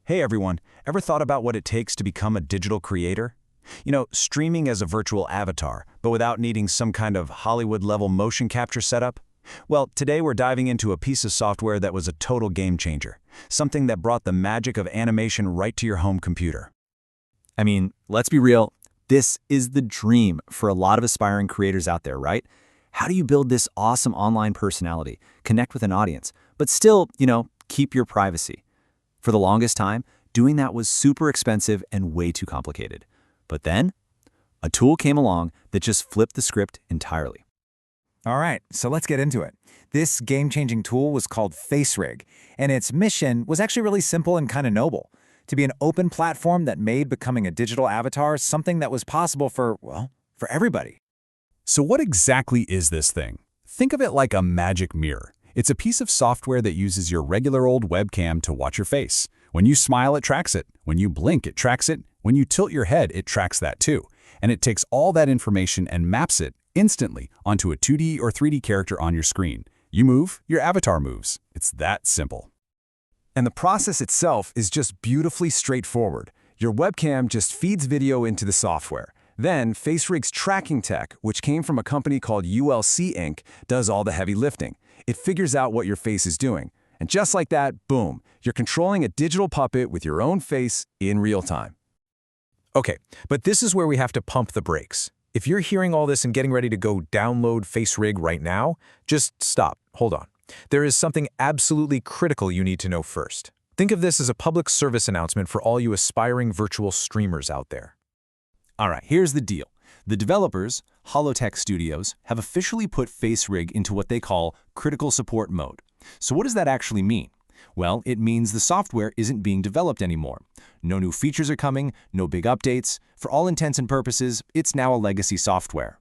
Hey everyone, ever thought about what it takes to become a digital creator? Streaming as a virtual avatar, but without needing some kind of Hollywood-level motion capture setup? Well, today we're diving into a piece of software that was a total game changer, something that brought the magic of animation right to your home computer. I mean, let's be real, this is the dream for a lot of aspiring creators out there, right? How do you build this awesome online personality, connect with an audience, but still, keep your privacy? For the longest time, doing that was super expensive and way too complicated. But then, a tool came along that just flipped the script entirely. All right, so let's get into it. This game-changing tool was called FaceRig, and its mission was actually really simple and kind of noble: to be an open platform that made becoming a digital avatar something that was possible for everybody. So what exactly is this thing? Think of it like a magic mirror. It's a piece of software that uses your regular old webcam to watch your face. When you smile, it tracks it. When you blink, it tracks it. When you tilt your head, it tracks that too. And it takes all that information and maps it instantly onto a 2D or 3D character on your screen. You move, your avatar moves. It's that simple. And the process itself is just beautifully straightforward. Your webcam just feeds video into the software. Then, FaceRig's tracking tech, which came from a company called Util Inc., does all the heavy lifting. It figures out what your face is doing. And just like that, boom, you're controlling a digital puppet with your own face in real time. Okay, but this is where we have to pump the brakes. If you're hearing all this and getting ready to go download FaceRig right now, just stop, hold on. There is something absolutely critical you need to know first. Think of this as a public service announcement for all you aspiring virtual streamers out there. All right, here's the deal. The developers, Holotech Studios, have officially put FaceRig into what they call critical support mode. So what does that actually mean? Well, it means the software isn't being developed anymore. No new features are coming, no big updates. For all intents and purposes, it's now a legacy software.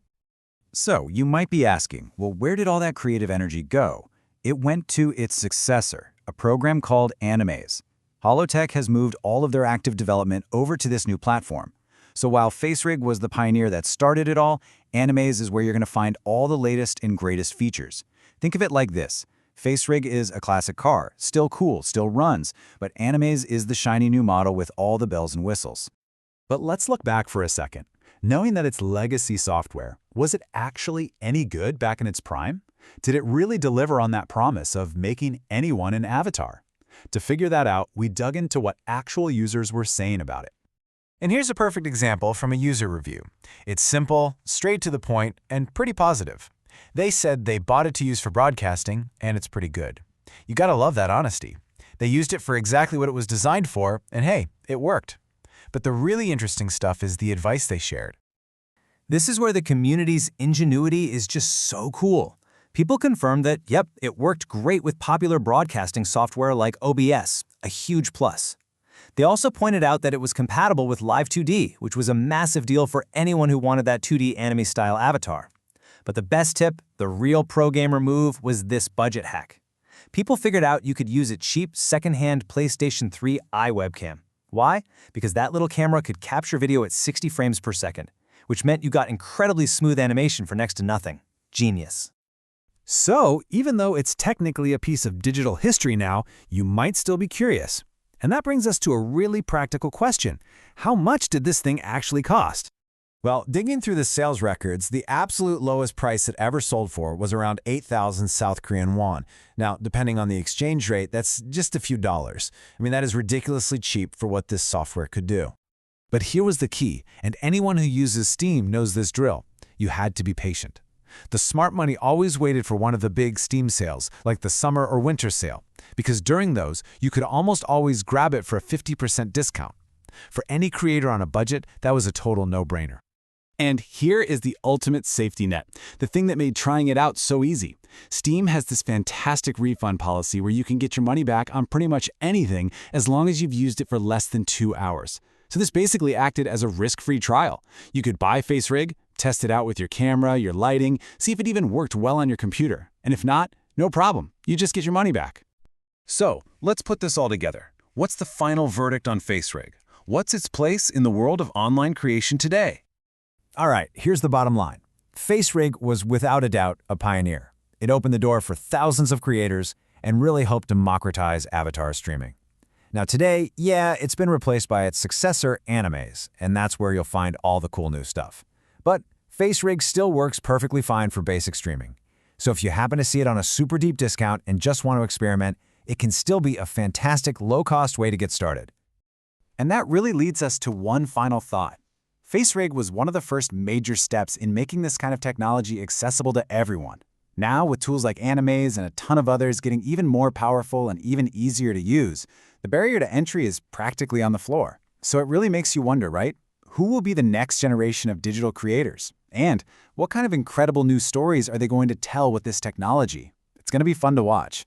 So, you might be asking, well, where did all that creative energy go? It went to its successor, a program called Animaze. Holotech has moved all of their active development over to this new platform. So while FaceRig was the pioneer that started it all, Animaze is where you're going to find all the latest and greatest features. Think of it like this. FaceRig is a classic car, still cool, still runs, but Animaze is the shiny new model with all the bells and whistles. But let's look back for a second. Knowing that it's legacy software, was it actually any good back in its prime? Did it really deliver on that promise of making anyone an avatar? To figure that out, we dug into what actual users were saying about it. And here's a perfect example from a user review. It's simple, straight to the point, and pretty positive. They said they bought it to use for broadcasting, and it's pretty good. You gotta love that honesty. They used it for exactly what it was designed for, and hey, it worked. But the really interesting stuff is the advice they shared. This is where the community's ingenuity is just so cool. People confirmed that, yep, it worked great with popular broadcasting software like OBS, a huge plus. They also pointed out that it was compatible with Live 2D, which was a massive deal for anyone who wanted that 2D anime-style avatar. But the best tip, the real pro gamer move, was this budget hack. People figured out you could use a cheap, second-hand PlayStation 3 iWebcam. Why? Because that little camera could capture video at 60 frames per second, which meant you got incredibly smooth animation for next to nothing. Genius. So, even though it's technically a piece of digital history now, you might still be curious. And that brings us to a really practical question. How much did this thing actually cost? Well, digging through the sales records, the absolute lowest price it ever sold for was around 8,000 South Korean won. Now, depending on the exchange rate, that's just a few dollars. I mean, that is ridiculously cheap for what this software could do. But here was the key, and anyone who uses Steam knows this drill. You had to be patient. The smart money always waited for one of the big Steam sales, like the summer or winter sale, because during those, you could almost always grab it for a 50% discount. For any creator on a budget, that was a total no-brainer. And here is the ultimate safety net, the thing that made trying it out so easy. Steam has this fantastic refund policy where you can get your money back on pretty much anything as long as you've used it for less than 2 hours. So this basically acted as a risk-free trial. You could buy FaceRig, test it out with your camera, your lighting, see if it even worked well on your computer. And if not, no problem. You just get your money back. So, let's put this all together. What's the final verdict on FaceRig? What's its place in the world of online creation today? All right, here's the bottom line. FaceRig was without a doubt a pioneer. It opened the door for thousands of creators and really helped democratize avatar streaming. Now today, yeah, it's been replaced by its successor, Animes, and that's where you'll find all the cool new stuff. But FaceRig still works perfectly fine for basic streaming. So if you happen to see it on a super deep discount and just want to experiment, it can still be a fantastic low-cost way to get started. And that really leads us to one final thought. FaceRig was one of the first major steps in making this kind of technology accessible to everyone. Now, with tools like Animes and a ton of others getting even more powerful and even easier to use, the barrier to entry is practically on the floor. So it really makes you wonder, right? Who will be the next generation of digital creators? And what kind of incredible new stories are they going to tell with this technology? It's going to be fun to watch.